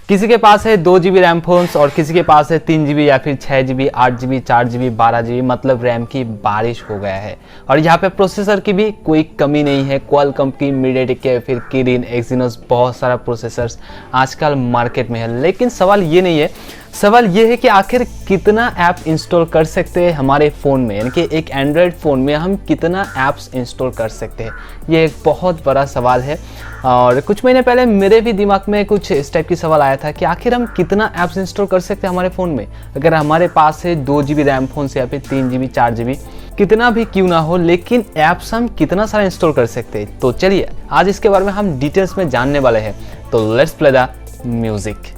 किसी के पास है 2 GB रैम फोन्स और किसी के पास है 3 GB या फिर 6 GB, 8 GB, 4 GB, 12 GB, मतलब रैम की बारिश हो गया है। और यहाँ पे प्रोसेसर की भी कोई कमी नहीं है। क्वालकॉम की, मीडियाटेक के, फिर किरिन, एक्सिनोस, बहुत सारा प्रोसेसर्स आजकल मार्केट में है। लेकिन सवाल ये नहीं है, सवाल ये है कि आखिर कितना ऐप इंस्टॉल कर सकते हैं हमारे फ़ोन में, यानी कि एक एंड्रॉयड फ़ोन में हम कितना ऐप्स इंस्टॉल कर सकते हैं, ये एक बहुत बड़ा सवाल है। और कुछ महीने पहले मेरे भी दिमाग में कुछ इस टाइप की सवाल आया था कि आखिर हम कितना ऐप्स इंस्टॉल कर सकते हैं हमारे फ़ोन में, अगर हमारे पास है 2 GB रैम फ़ोन से या फिर 3 GB, 4 GB, कितना भी क्यों ना हो, लेकिन ऐप्स हम कितना सारा इंस्टॉल कर सकते हैं। तो चलिए आज इसके बारे में हम डिटेल्स में जानने वाले हैं। तो लेट्स प्ले द म्यूजिक।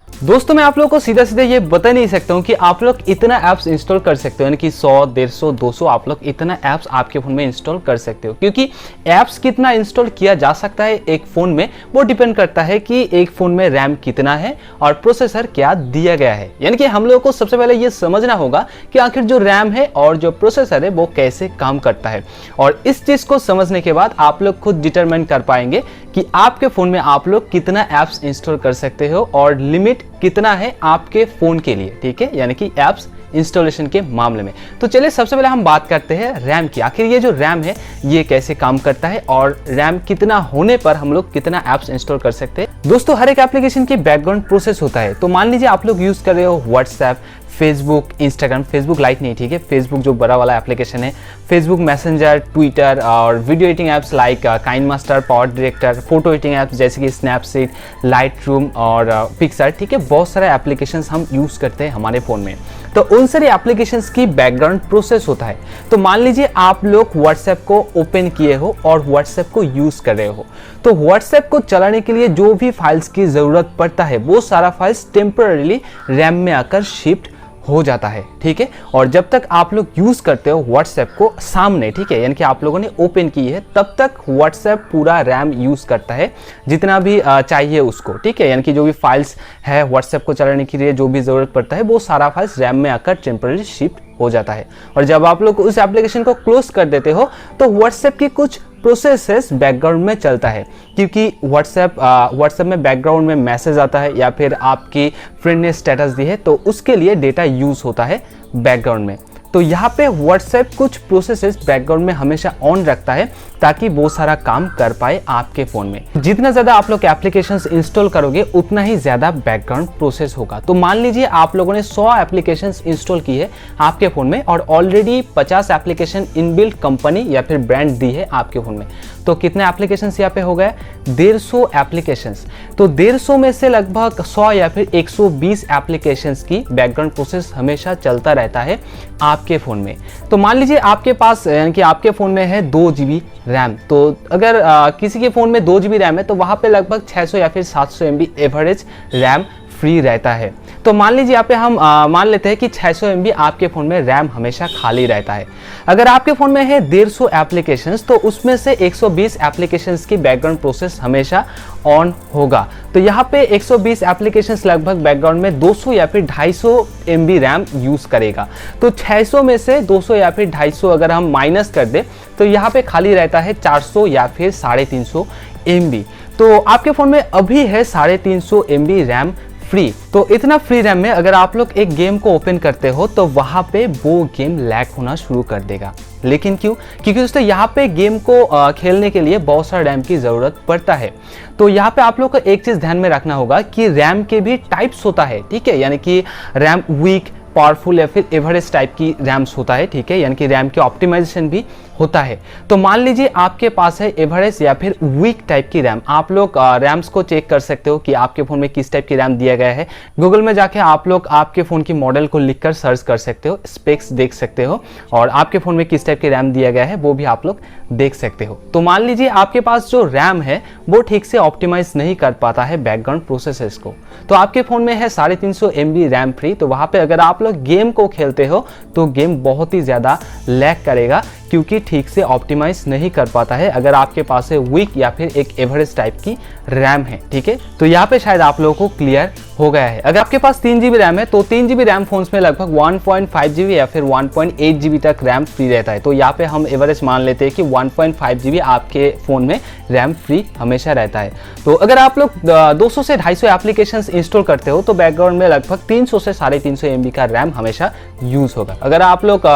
दोस्तों मैं आप लोगों को सीधा सीधा ये बता नहीं सकता हूँ कि आप लोग इतना ऐप्स इंस्टॉल कर सकते हो, यानी कि 100, 150, 200 आप लोग इतना ऐप्स आपके फ़ोन में इंस्टॉल कर सकते हो। क्योंकि ऐप्स कितना इंस्टॉल किया जा सकता है एक फ़ोन में, वो डिपेंड करता है कि एक फ़ोन में रैम कितना है और प्रोसेसर क्या दिया गया है। यानी कि हम लोगों को सबसे पहले ये समझना होगा कि आखिर जो रैम है और जो प्रोसेसर है वो कैसे काम करता है। और इस चीज़ को समझने के बाद आप लोग खुद डिटरमाइन कर पाएंगे कि आपके फ़ोन में आप लोग कितना ऐप्स इंस्टॉल कर सकते हो और लिमिट कितना है आपके फ़ोन के लिए, ठीक है, यानी कि ऐप्स इंस्टॉलेशन के मामले में। तो चलिए सबसे पहले हम बात करते हैं रैम की। आखिर ये जो रैम है ये कैसे काम करता है और रैम कितना होने पर हम लोग कितना ऐप्स इंस्टॉल कर सकते हैं। दोस्तों हर एक एप्लीकेशन की बैकग्राउंड प्रोसेस होता है। तो मान लीजिए आप लोग यूज़ कर रहे हो WhatsApp, Facebook, Instagram, Facebook light नहीं, ठीक है, फेसबुक जो बड़ा वाला एप्लीकेशन है, फेसबुक मैसेंजर, ट्विटर और video editing apps like KineMaster, power director, photo editing apps जैसे कि स्नैपसीड, लाइटरूम और पिक्सर, ठीक है, बहुत सारे एप्लीकेशंस हम यूज़ करते हैं हमारे फ़ोन में। तो उन सारे एप्लीकेशंस की बैकग्राउंड प्रोसेस होता है। तो मान लीजिए आप लोग व्हाट्सएप को ओपन किए हो और व्हाट्सएप को यूज़ कर रहे हो, तो व्हाट्सएप को चलाने के लिए जो भी फाइल्स की ज़रूरत पड़ता है वो सारा फाइल्स टेम्पररीली रैम में आकर शिफ्ट हो जाता है, ठीक है। और जब तक आप लोग यूज़ करते हो व्हाट्सएप को सामने, ठीक है, यानी कि आप लोगों ने ओपन की है, तब तक व्हाट्सएप पूरा रैम यूज़ करता है जितना भी चाहिए उसको, ठीक है, यानी कि जो भी फाइल्स है व्हाट्सएप को चलाने के लिए जो भी ज़रूरत पड़ता है वो सारा फाइल्स रैम में आकर टेम्पररी शिफ्ट हो जाता है। और जब आप लोग उस एप्लीकेशन को क्लोज कर देते हो तो व्हाट्सएप की कुछ प्रोसेसेस बैकग्राउंड में चलता है, क्योंकि व्हाट्सएप में बैकग्राउंड में मैसेज आता है या फिर आपकी फ्रेंड ने स्टेटस दी है तो उसके लिए डेटा यूज़ होता है बैकग्राउंड में। तो यहाँ पे व्हाट्सएप कुछ प्रोसेसेस बैकग्राउंड में हमेशा ऑन रखता है ताकि वो सारा काम कर पाए आपके फ़ोन में। जितना ज़्यादा आप लोग एप्लीकेशंस इंस्टॉल करोगे उतना ही ज़्यादा बैकग्राउंड प्रोसेस होगा। तो मान लीजिए आप लोगों ने 100 एप्लीकेशंस इंस्टॉल की है आपके फ़ोन में और ऑलरेडी 50 एप्लीकेशन इनबिल्ट कंपनी या फिर ब्रांड दी है आपके फ़ोन में, तो कितने एप्लीकेशंस यहाँ पे हो गए? 150 एप्लीकेशंस। तो 150 में से लगभग 100 या फिर 120 एप्लीकेशंस की बैकग्राउंड प्रोसेस हमेशा चलता रहता है आपके फ़ोन में। तो मान लीजिए आपके पास, यानी कि आपके फ़ोन में है 2 GB रैम, तो अगर किसी के फ़ोन में 2 GB रैम है तो वहाँ पे लगभग 600 या फिर 700 MB एवरेज रैम फ्री रहता है। तो मान लीजिए यहाँ पे हम मान लेते हैं कि 600 MB आपके फ़ोन में रैम हमेशा खाली रहता है। अगर आपके फ़ोन में है 150 एप्लीकेशंस तो उसमें से 120 एप्लीकेशंस की बैकग्राउंड प्रोसेस हमेशा ऑन होगा। तो यहाँ पे 120 एप्लीकेशंस लगभग बैकग्राउंड में 200 या फिर 250 MB रैम यूज़ करेगा। तो 600 में से 200 या फिर 250 अगर हम माइनस कर दें तो यहाँ पे खाली रहता है 400 या फिर 350 MB। तो आपके फ़ोन में अभी है 350 MB रैम फ्री। तो इतना फ्री रैम में अगर आप लोग एक गेम को ओपन करते हो तो वहाँ पे वो गेम लैग होना शुरू कर देगा। लेकिन क्यों? क्योंकि दोस्तों यहाँ पे गेम को खेलने के लिए बहुत सारा रैम की ज़रूरत पड़ता है। तो यहाँ पे आप लोग को एक चीज़ ध्यान में रखना होगा कि रैम के भी टाइप्स होता है, ठीक है, यानी कि रैम वीक, पावरफुल या फिर एवरेज टाइप की रैम्स होता है, ठीक है, यानी कि रैम के ऑप्टिमाइजेशन भी होता है। तो मान लीजिए आपके पास है एवरेज या फिर वीक टाइप की रैम। आप लोग रैम्स को चेक कर सकते हो कि आपके फ़ोन में किस टाइप की रैम दिया गया है। गूगल में जाके आप लोग आपके फ़ोन की मॉडल को लिखकर सर्च कर सकते हो, स्पेक्स देख सकते हो और आपके फ़ोन में किस टाइप की रैम दिया गया है वो भी आप लोग देख सकते हो। तो मान लीजिए आपके पास जो रैम है वो ठीक से ऑप्टिमाइज नहीं कर पाता है बैकग्राउंड प्रोसेसेस को। तो आपके फ़ोन में है 350 MB रैम फ्री, तो वहाँ पे अगर आप लोग गेम को खेलते हो तो गेम बहुत ही ज़्यादा लैग करेगा क्योंकि ठीक से ऑप्टिमाइज नहीं कर पाता है अगर आपके पास है वीक या फिर एक एवरेज टाइप की रैम है, ठीक है। तो यहाँ पे शायद आप लोगों को क्लियर हो गया है। अगर आपके पास 3 GB रैम है तो 3 GB रैम फोन्स में लगभग 1.5 GB या फिर 1.8 GB तक रैम फ्री रहता है। तो यहाँ पे हम एवरेज मान लेते हैं कि 1.5 GB आपके फ़ोन में रैम फ्री हमें हमेशा रहता है। तो अगर आप लोग 200 से 250 एप्लीकेशंस इंस्टॉल करते हो तो बैकग्राउंड में लगभग 300 से 350 MB का रैम हमेशा यूज होगा। अगर आप लोग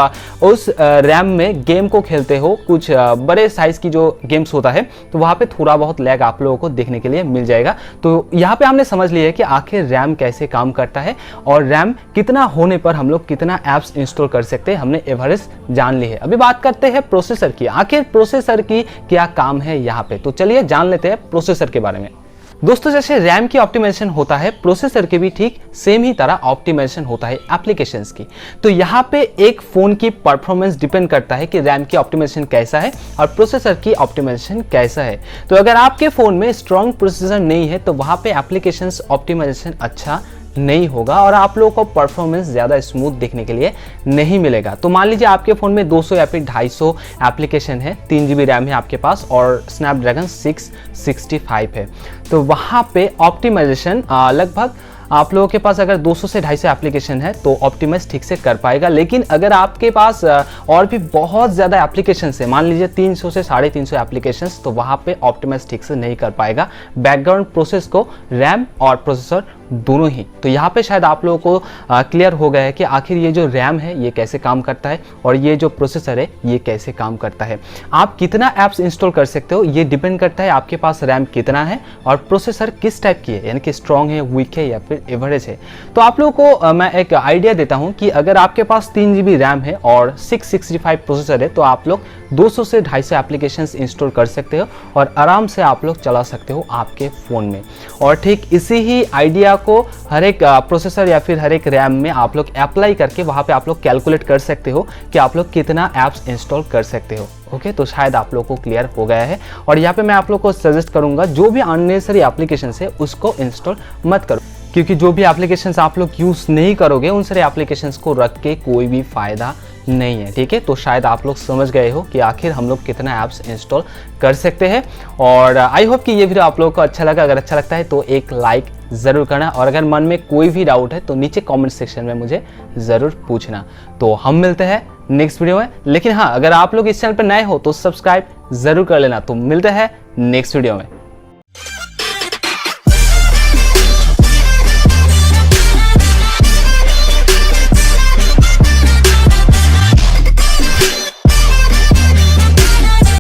उस रैम में गेम को खेलते हो, कुछ बड़े साइज की जो गेम्स होता है, तो वहाँ पे थोड़ा बहुत लैग आप लोगों को देखने के लिए मिल जाएगा। तो यहाँ पे हमने समझ लिया है कि आखिर रैम कैसे काम करता है और रैम कितना होने पर हम लोग कितना ऐप्स इंस्टॉल कर सकते हैं, हमने एवरेज जान ली है। अभी बात करते हैं प्रोसेसर की। आखिर प्रोसेसर की क्या काम है यहाँ पे, तो चलिए जान लेते हैं प्रोसेसर के बारे में। दोस्तों, जैसे रैम की ऑप्टिमाइजेशन होता है, प्रोसेसर के भी ठीक सेम ही तरह ऑप्टिमाइजेशन होता है एप्लीकेशंस की। तो यहाँ पे एक फोन की परफॉर्मेंस डिपेंड करता है कि रैम की ऑप्टिमाइजेशन कैसा है और प्रोसेसर की ऑप्टिमाइजेशन कैसा है। तो अगर आपके फोन में स्ट्रॉन्ग प्रोसेसर नहीं है तो वहाँ पे एप्लीकेशंस ऑप्टिमाइजेशन अच्छा नहीं होगा और आप लोगों को परफॉर्मेंस ज़्यादा स्मूथ देखने के लिए नहीं मिलेगा। तो मान लीजिए आपके फ़ोन में 200 या फिर 250 एप्लीकेशन है, 3 GB रैम है आपके पास और स्नैपड्रैगन 665 है, तो वहाँ पे ऑप्टिमाइजेशन लगभग आप लोगों के पास अगर 200 से 250 एप्लीकेशन है तो ऑप्टिमाइज ठीक से कर पाएगा। लेकिन अगर आपके पास और भी बहुत ज़्यादा एप्लीकेशन है, मान लीजिए 300 से 350 एप्लीकेशन, तो वहाँ पे ऑप्टिमाइज ठीक से नहीं कर पाएगा बैकग्राउंड प्रोसेस को, रैम और प्रोसेसर दोनों ही। तो यहाँ पे शायद आप लोगों को क्लियर हो गया है कि आखिर ये जो रैम है ये कैसे काम करता है और ये जो प्रोसेसर है ये कैसे काम करता है। आप कितना ऐप्स इंस्टॉल कर सकते हो ये डिपेंड करता है आपके पास रैम कितना है और प्रोसेसर किस टाइप की है, यानी कि स्ट्रॉन्ग है, वीक है या फिर एवरेज है। तो आप लोगों को मैं एक आइडिया देता हूँ कि अगर आपके पास 3 GB रैम है और 665 प्रोसेसर है तो आप लोग 200 से 250 एप्लीकेशंस इंस्टॉल कर सकते हो और आराम से आप लोग चला सकते हो आपके फ़ोन में। और ठीक इसी ही आइडिया को हर एक प्रोसेसर या फिर हर एक रैम में आप लोग अप्लाई करके वहाँ पे आप लोग कैलकुलेट कर सकते हो कि आप लोग कितना ऐप्स इंस्टॉल कर सकते हो। ओके, तो शायद आप लोग को क्लियर हो गया है। और यहाँ पे मैं आप लोग को सजेस्ट करूँगा जो भी अननेसेसरी एप्लीकेशन है उसको इंस्टॉल मत करो, क्योंकि जो भी एप्लीकेशंस आप लोग यूज़ नहीं करोगे उन सारे एप्लीकेशंस को रख के कोई भी फ़ायदा नहीं है। ठीक है, तो शायद आप लोग समझ गए हो कि आखिर हम लोग कितना ऐप्स इंस्टॉल कर सकते हैं। और आई होप कि ये वीडियो आप लोगों को अच्छा लगा। अगर अच्छा लगता है तो एक लाइक ज़रूर करना और अगर मन में कोई भी डाउट है तो नीचे कमेंट सेक्शन में मुझे ज़रूर पूछना। तो हम मिलते हैं नेक्स्ट वीडियो में। लेकिन हाँ, अगर आप लोग इस चैनल पर नए हो तो सब्सक्राइब ज़रूर कर लेना। तो मिलते हैं नेक्स्ट वीडियो में।